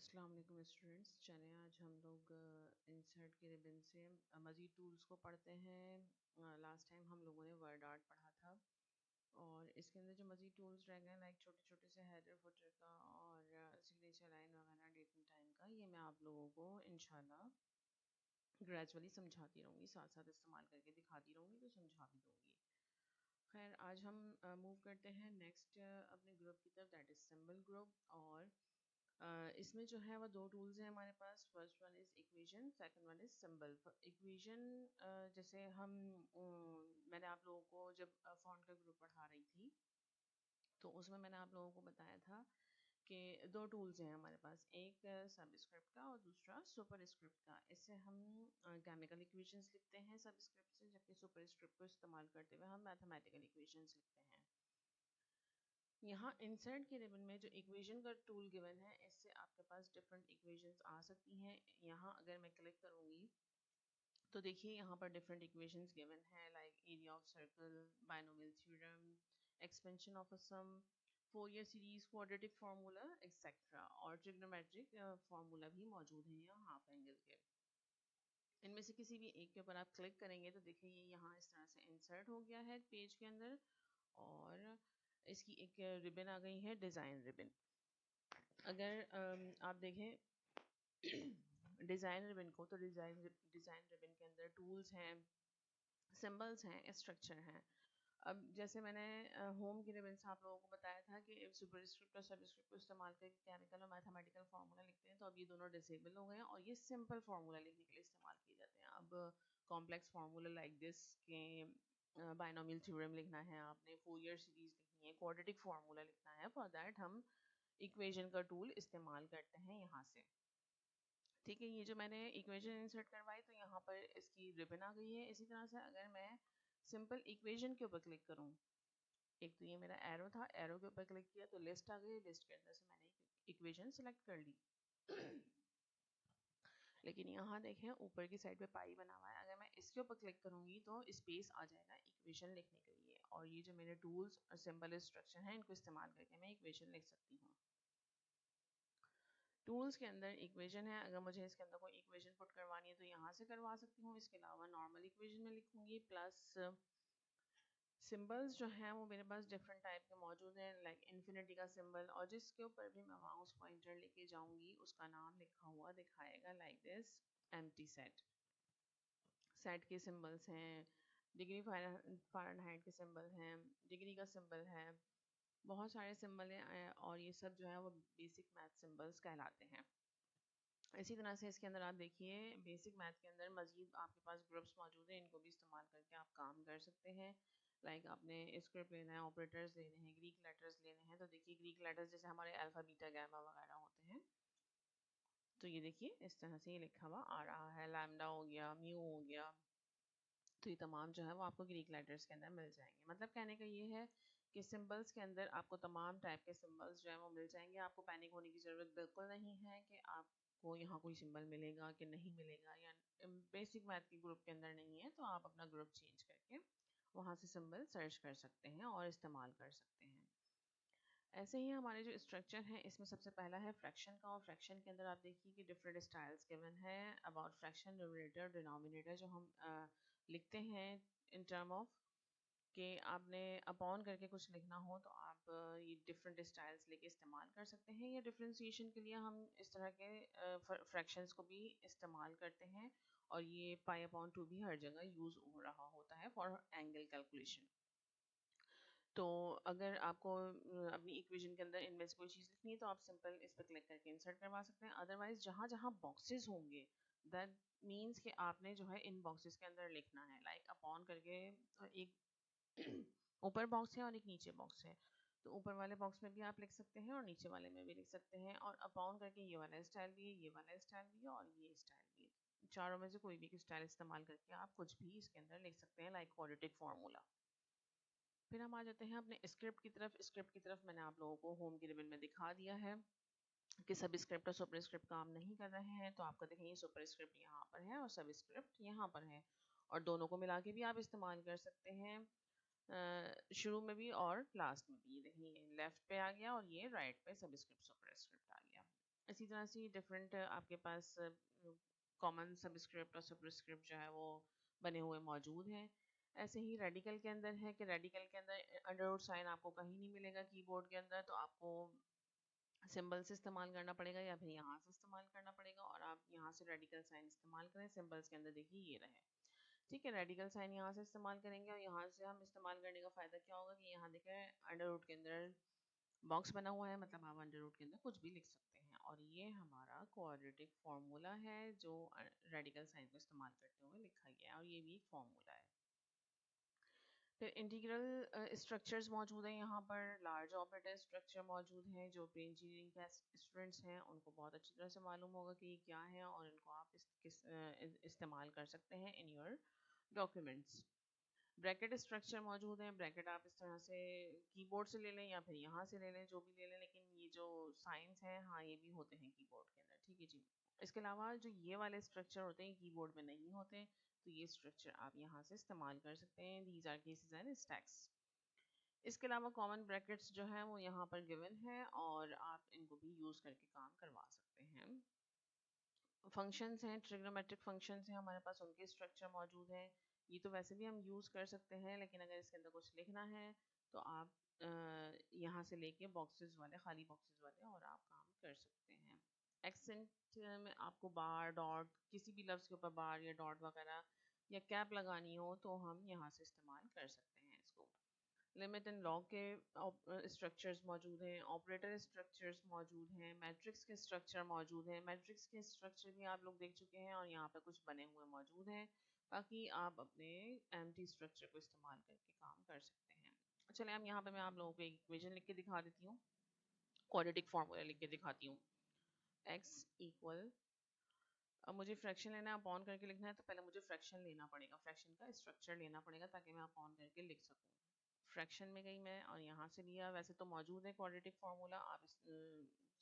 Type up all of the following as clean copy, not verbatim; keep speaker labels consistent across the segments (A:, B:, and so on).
A: अस्सलाम वालेकुम स्टूडेंट्स। चलें आज हम लोग इंसर्ट के रिबन से मज़ीद टूल्स को पढ़ते हैं। लास्ट टाइम हम लोगों ने वर्ड आर्ट पढ़ा था और इसके अंदर जो मज़ीद टूल्स रह गए लाइक छोटे छोटे से हेडर फुटर का और सिग्नेचर लाइन वगैरह डेट एंड टाइम का, ये मैं आप लोगों को इंशाल्लाह ग्रेजुअली समझाती रहूँगी, साथ साथ इस्तेमाल करके दिखाती रहूँगी तो समझा भी दूँगी। खैर आज हम मूव करते हैं नेक्स्ट अपने ग्रुप की तरफ, दैट इज़ सिंबल ग्रुप। और इसमें जो है वो दो टूल्स हैं हमारे पास। First one is equation, second one is symbol. Equation जैसे मैंने आप लोगों को जब फॉन्ट का ग्रुप पढ़ा रही थी तो उसमें मैंने आप लोगों को बताया था कि दो टूल्स हैं हमारे पास, एक सबस्क्रिप्ट का और दूसरा सुपरस्क्रिप्ट का। इससे हम केमिकल इक्वेशंस लिखते हैं सबस्क्रिप्ट से, जबकि सुपरस्क्रिप्ट को इस्तेमाल करते हुए हम मैथमेटिकल इक्वेशंस लिखते हैं। यहाँ इंसर्ट के रिबन में जो इक्वेशन का टूल गिवन है, इससे आपके पास डिफरेंट इक्वेशंस आ सकती हैं। यहाँ अगर मैं क्लिक करूँगी तो देखिए यहाँ पर डिफरेंट इक्वेशंस गिवन है, like area of circle, binomial theorem, expansion of a sum, Fourier series, quadratic formula etcetera, और ट्रिग्नोमेट्रिक फार्मूला भी मौजूद है यहाँ हाफ एंगल के। इनमें से किसी भी एक के ऊपर आप क्लिक करेंगे तो देखिए ये यहाँ इस तरह से इंसर्ट हो गया है पेज के अंदर, और इसकी एक रिबन आ गई है, डिज़ाइन रिबन। अगर आप देखें डिज़ाइन रिबन को, तो डिज़ाइन रिबन के अंदर टूल्स हैं, सिंबल्स हैं, स्ट्रक्चर हैं। अब जैसे मैंने होम की रिबन से आप लोगों को बताया था कि सुपरस्क्रिप्ट और सबस्क्रिप्ट को इस्तेमाल करके केमिकल और मैथमेटिकल फार्मूला लिखते हैं, तो अब ये दोनों डिसेबल हो गए हैं और ये सिंपल फार्मूला लिखने के लिए इस्तेमाल किए जाते हैं। अब कॉम्प्लेक्स फार्मूला लाइक दिस के बायनोमियल थ्योरम लिखना है, आपने फोरियर सीरीज लिखनी है, क्वाड्रेटिक फार्मूला लिखना है, फॉर दैट हम इक्वेशन का टूल इस्तेमाल करते हैं यहाँ से। ठीक है, ये जो मैंने इक्वेशन इंसर्ट करवाई तो यहाँ पर इसकी रिबन आ गई है। इसी तरह से अगर मैं सिंपल इक्वेशन के ऊपर क्लिक करूँ, एक तो ये मेरा एरो था, एरो के ऊपर क्लिक किया तो लिस्ट आ गई, लिस्ट के अंदर से मैंने इक्वेशन सेलेक्ट कर ली। लेकिन यहाँ देखें ऊपर की साइड पे पाई बना हुआ है, अगर मैं इसके ऊपर क्लिक करूँगी तो स्पेस आ जाएगा इक्वेशन लिखने के लिए, और ये जो मेरे टूल्स और सिंबल स्ट्रक्चर हैं इनको इस्तेमाल करके मैं इक्वेशन लिख सकती हूँ। टूल्स के अंदर इक्वेशन है, अगर मुझे इसके अंदर कोई इक्वेशन पुट करवानी है तो यहाँ से करवा सकती हूँ। इसके अलावा नॉर्मल इक्वेशन में लिखूँगी, प्लस सिंबल्स जो हैं वो मेरे पास डिफरेंट टाइप के मौजूद हैं, लाइक इन्फिनिटी का सिंबल, और जिसके ऊपर भी मैं माउस पॉइंटर लेके जाऊंगी उसका नाम लिखा हुआ दिखाएगा, like this empty set. Set के सिंबल्स हैं, डिग्री फ़ारेनहाइट के सिंबल हैं, डिग्री का सिंबल है, बहुत सारे सिंबल हैं, और ये सब जो है वो बेसिक मैथ सिंबल्स कहलाते हैं। इसी तरह से इसके अंदर आप देखिए बेसिक मैथ के अंदर मजीद आपके पास ग्रुप्स मौजूद हैं, इनको भी इस्तेमाल करके आप काम कर सकते हैं। लाइक आपने स्क्रिप्ट लेना है, ऑपरेटर्स लेने हैं, ग्रीक लेटर्स लेने हैं, तो देखिए ग्रीक लेटर्स जैसे हमारे अल्फा बीटा गैमा वगैरह होते हैं, तो ये देखिए इस तरह से ये लिखा हुआ आ रहा है, लैम्डा हो गया, म्यू हो गया, तो ये तमाम जो है वो आपको ग्रीक लेटर्स के अंदर मिल जाएंगे। मतलब कहने का ये है कि सिंबल्स के अंदर आपको तमाम टाइप के सिंबल्स जो है वो मिल जाएंगे। आपको पैनिक होने की ज़रूरत बिल्कुल नहीं है कि आपको यहाँ कोई सिंबल मिलेगा कि नहीं मिलेगा, या बेसिक मैथ के ग्रुप के अंदर नहीं है तो आप अपना ग्रुप चेंज करके वहाँ से सिंबल सर्च कर सकते हैं और इस्तेमाल कर सकते हैं। ऐसे ही हमारे जो स्ट्रक्चर हैं इसमें सबसे पहला है फ्रैक्शन का, और फ्रैक्शन के अंदर आप देखिए कि डिफरेंट स्टाइल्स गिवन है अबाउट फ्रैक्शन, न्यूमरेटर, डिनोमिनेटर, जो हम लिखते हैं इन टर्म ऑफ कि आपने अपॉन करके कुछ लिखना हो तो आप ये डिफरेंट स्टाइल्स लेके इस्तेमाल कर सकते हैं। या डिफ्रेंसिएशन के लिए हम इस तरह के फ्रैक्शंस को भी इस्तेमाल करते हैं, और ये पाई अपॉन 2 भी हर जगह यूज़ हो रहा होता है फॉर एंगल कैलकुलेशन। तो अगर आपको अपनी इक्वेशन के अंदर इनमें से कोई चीज़ लिखनी है तो आप सिंपल इस पर क्लिक करके इंसर्ट करवा सकते हैं। अदरवाइज जहाँ जहाँ बॉक्सेस होंगे दैट मीन्स कि आपने जो है इन बॉक्सेस के अंदर लिखना है, लाइक अपॉन करके एक ऊपर बॉक्स है और एक नीचे बॉक्स है, तो ऊपर वाले बॉक्स में भी आप लिख सकते हैं और नीचे वाले में भी लिख सकते हैं, और अपॉन करके ये वाला स्टाइल भी है, ये वाला स्टाइल भी है और ये स्टाइल भी है। चारों में से कोई भी स्टाइल इस्तेमाल करके आप कुछ भी इसके अंदर लिख सकते हैं, लाइक क्वाड्रेटिक फार्मूला। फिर हम आ जाते हैं अपने स्क्रिप्ट की तरफ। स्क्रिप्ट की तरफ मैंने आप लोगों को होम की रिबन में दिखा दिया है कि सब स्क्रिप्ट और सुपर स्क्रिप्ट काम नहीं कर रहे हैं, तो आपको देखेंगे सुपर स्क्रिप्ट यहाँ पर है और सब स्क्रिप्ट यहाँ पर है, और दोनों को मिला के भी आप इस्तेमाल कर सकते हैं, शुरू में भी और लास्ट में भी। ये देखिए लेफ्ट पे आ गया और ये राइट पे सब स्क्रिप्ट सुपर स्क्रिप्ट आ गया। इसी तरह से डिफरेंट आपके पास कॉमन सबस्क्रिप्ट और सुपरस्क्रिप्ट जो है वो बने हुए मौजूद हैं। ऐसे ही रेडिकल के अंदर है कि रेडिकल के अंदर अंडरवुड साइन आपको कहीं नहीं मिलेगा कीबोर्ड के अंदर, तो आपको सिंबल से इस्तेमाल करना पड़ेगा या फिर यहाँ से इस्तेमाल करना पड़ेगा, और आप यहाँ से रेडिकल साइन इस्तेमाल करें। सिंबल्स के अंदर देखिए ये रहे, ठीक है। रेडिकल साइन यहाँ से इस्तेमाल करेंगे, और यहाँ से हम इस्तेमाल करने का फ़ायदा क्या होगा कि यहाँ देखें अंडरवुड के अंदर बॉक्स बना हुआ है, मतलब आप अंडरवुड के अंदर कुछ भी लिख सकते हैं, और ये हमारा क्वाड्रेटिक फार्मूला है जो रेडिकल साइन को इस्तेमाल करते हुए लिखा गया है, और ये भी एक फार्मूला है। फिर इंटीग्रल स्ट्रक्चर्स मौजूद हैं यहाँ पर, लार्ज ऑपरेटर स्ट्रक्चर मौजूद हैं, जो प्री इंजीनियरिंग के स्टूडेंट्स हैं उनको बहुत अच्छी तरह से मालूम होगा कि ये क्या है, और इनको आप इस्तेमाल कर सकते हैं in your documents. Bracket structure मौजूद है, ब्रैकेट आप इस तरह से कीबोर्ड से ले लें या फिर यहाँ से ले लें, जो भी ले लें, लेकिन ये जो साइंस हैं हाँ ये भी होते हैं कीबोर्ड के अंदर, ठीक है जी। इसके अलावा जो ये वाले स्ट्रक्चर होते हैं कीबोर्ड में नहीं होते, तो ये स्ट्रक्चर आप यहाँ से इस्तेमाल कर सकते हैं। These are cases and stacks. इसके अलावा कॉमन ब्रैकेट्स जो हैं वो यहाँ पर गिवन है, और आप इनको भी यूज़ करके काम करवा सकते हैं। फंक्शंस हैं, ट्रिग्नोमेट्रिक फंक्शंस हैं हमारे पास, उनके स्ट्रक्चर मौजूद हैं। ये तो वैसे भी हम यूज़ कर सकते हैं, लेकिन अगर इसके अंदर कुछ लिखना है तो आप यहाँ से लेके बॉक्सेस वाले, खाली बॉक्सेस वाले, और आप काम कर सकते हैं। एक्सेंट में आपको बार, डॉट, किसी भी लफ्ज़ के ऊपर बार या डॉट वगैरह या कैप लगानी हो तो हम यहाँ से इस्तेमाल कर सकते हैं इसको। लिमिट एंड लॉग के स्ट्रक्चर्स मौजूद हैं, ऑपरेटर स्ट्रक्चर्स मौजूद हैं, मैट्रिक्स के स्ट्रक्चर मौजूद हैं। मैट्रिक्स के स्ट्रक्चर भी आप लोग देख चुके हैं, और यहाँ पे कुछ बने हुए मौजूद हैं, बाकी आप अपने एम्प्टी स्ट्रक्चर को इस्तेमाल करके काम कर सकते हैं। चलिए हम यहाँ पे मैं आप लोगों को एक इक्वेशन लिख के दिखा देती हूँ, क्वाड्रेटिक फार्मूला लिख के दिखाती हूँ। x इक्वल, अब मुझे फ्रैक्शन लेना है, अपॉन करके लिखना है, तो पहले मुझे फ्रैक्शन लेना पड़ेगा, फ्रैक्शन का स्ट्रक्चर लेना पड़ेगा ताकि मैं अपॉन करके लिख सकूँ। फ्रैक्शन में गई मैं और यहाँ से लिया, वैसे तो मौजूद है क्वाड्रेटिक फार्मूला, आप इस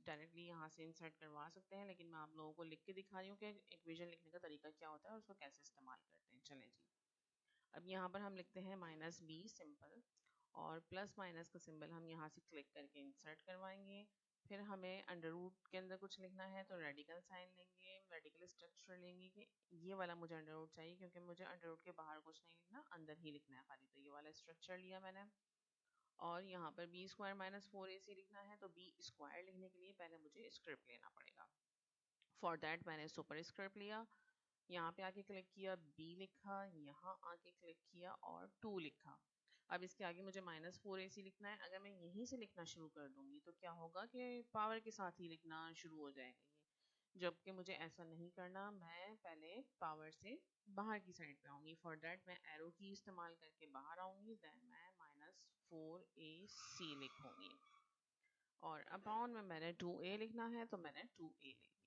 A: डायरेक्टली यहाँ से इंसर्ट करवा सकते हैं, लेकिन मैं आप लोगों को लिख के दिखा रही हूँ कि इक्वेशन लिखने का तरीका क्या होता है और उसको कैसे इस्तेमाल करते हैं। चलें जी, अब यहाँ पर हम लिखते हैं -b सिंपल, और प्लस माइनस का सिंबल हम यहाँ से क्लिक करके इंसर्ट करवाएंगे। फिर हमें अंडर रूट के अंदर कुछ लिखना है तो रेडिकल साइन लेंगे, रेडिकल स्ट्रक्चर लेंगे कि ये वाला मुझे अंडर रूट चाहिए, क्योंकि मुझे अंडर रूट के बाहर कुछ नहीं लिखना, अंदर ही लिखना है खाली, तो ये वाला स्ट्रक्चर लिया मैंने। और यहाँ पर बी स्क्वायर -4ac लिखना है, तो बी स्क्वायर लिखने के लिए पहले मुझे स्क्रिप्ट लेना पड़ेगा। फॉर दैट मैंने सुपर स्क्रिप्ट लिया, यहाँ पे आके क्लिक किया, बी लिखा, यहाँ आके क्लिक किया और 2 लिखा। अब इसके आगे मुझे -4ac लिखना है। अगर मैं यहीं से लिखना शुरू कर दूंगी तो क्या होगा कि पावर के साथ ही लिखना शुरू हो जाएगा ये, जबकि मुझे ऐसा नहीं करना, मैं पहले पावर से बाहर की साइड पे आऊंगी। फॉर दैट मैं एरो की इस्तेमाल करके बाहर आऊंगी, देन मैं -4ac लिखूंगी, और अपॉन में मैंने 2a लिखना है तो मैंने 2a लिख दिया।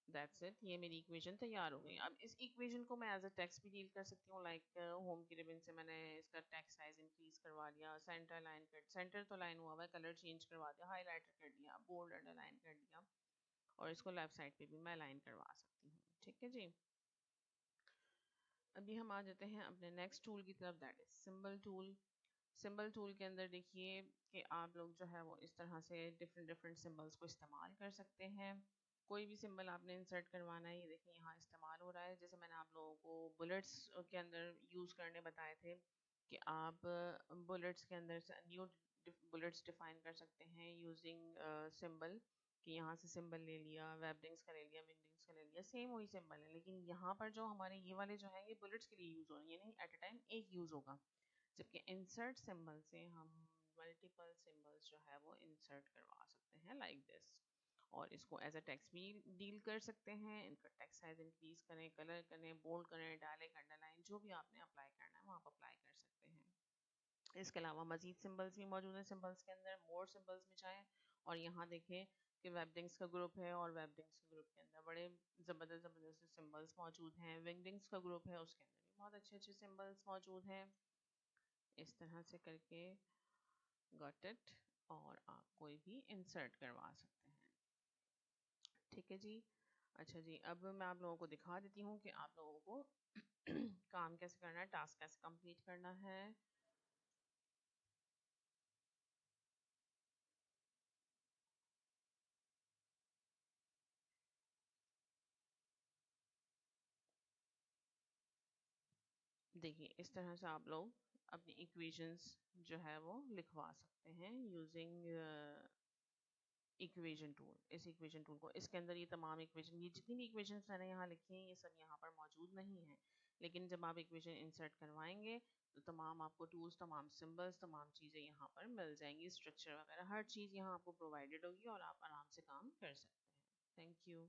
A: दैट्स इट, ये मेरी इक्वेशन तैयार हो गई। अब इस इक्वेशन को मैं एज अ टेक्स्ट भी डील कर सकती हूँ, लाइक होम की रिबन से मैंने इसका टेक्स्ट साइज इंक्रीज करवा लिया, सेंटर लाइन कर, सेंटर तो लाइन हुआ हुआ है, कलर चेंज करवा दिया, हाईलाइटर कर दिया, बोल्ड अंडरलाइन कर दिया, और इसको लेफ्ट साइड पे भी मैं लाइन करवा सकती हूँ, ठीक है जी। अभी हम आ जाते हैं अपने नेक्स्ट टूल की तरफ, that is symbol tool. Symbol tool के अंदर देखिए कि आप लोग जो है वो इस तरह से डिफरेंट डिफरेंट सिंबल्स को इस्तेमाल कर सकते हैं। कोई भी सिंबल आपने इंसर्ट करवाना है, ये देखिए यहाँ इस्तेमाल हो रहा है। जैसे मैंने आप लोगों को बुलेट्स के अंदर यूज़ करने बताए थे कि आप बुलेट्स के अंदर से न्यू बुलेट्स डिफाइन कर सकते हैं यूजिंग सिंबल, कि यहाँ से सिंबल ले लिया, वेबडिंग्स का ले लिया, विंडिंग्स का ले लिया, सेम वही सिंबल है, लेकिन यहाँ पर जो हमारे ये वाले जो है ये बुलेट्स के लिए यूज़ हो रहे हैं, यानी एट अ टाइम एक यूज़ होगा, जबकि इंसर्ट सिंबल से हम मल्टीपल सिंबल्स जो है वो इंसर्ट करवा सकते हैं लाइक दिस, और इसको एज अ टेक्स्ट भी डील कर सकते हैं। इनका टेक्स्ट साइज इंक्रीज करें, कलर करें, बोल्ड करें, डायलेक्ट, अंडरलाइन, जो भी आपने अप्लाई करना है वो आप अप्लाई कर सकते हैं। इसके अलावा मजीद सिंबल्स भी मौजूद हैं सिंबल्स के अंदर, मोर सिंबल्स में चाहें, और यहाँ देखें कि वेबडिंग्स का ग्रुप है, और वेबडिंग्स के ग्रुप के अंदर बड़े ज़बरदस्त ज़बरदस्त सिंबल्स मौजूद हैं। विंगडिंग्स का ग्रुप है, उसके अंदर भी बहुत अच्छे अच्छे सिंबल्स मौजूद हैं। इस तरह से करके गॉट इट, और आप कोई भी इंसर्ट करवा सकते हैं, ठीक है जी। अच्छा जी, अब मैं आप लोगों को दिखा देती हूँ कि आप लोगों को काम कैसे करना है, टास्क कैसे कंप्लीट करना है। देखिए इस तरह से आप लोग अपनी इक्वेशंस जो है वो लिखवा सकते हैं यूजिंग इक्वेशन टूल। इस इक्वेशन टूल को इसके अंदर ये तमाम इक्वेशन, ये जितनी भी इक्वेशंस मैंने यहाँ लिखी हैं ये सब यहाँ पर मौजूद नहीं है, लेकिन जब आप इक्वेशन इंसर्ट करवाएंगे तो तमाम आपको टूल्स, तमाम सिंबल्स, तमाम चीज़ें यहाँ पर मिल जाएंगी, स्ट्रक्चर वगैरह हर चीज़ यहाँ आपको प्रोवाइडेड होगी और आप आराम से काम कर सकते हैं। Thank you.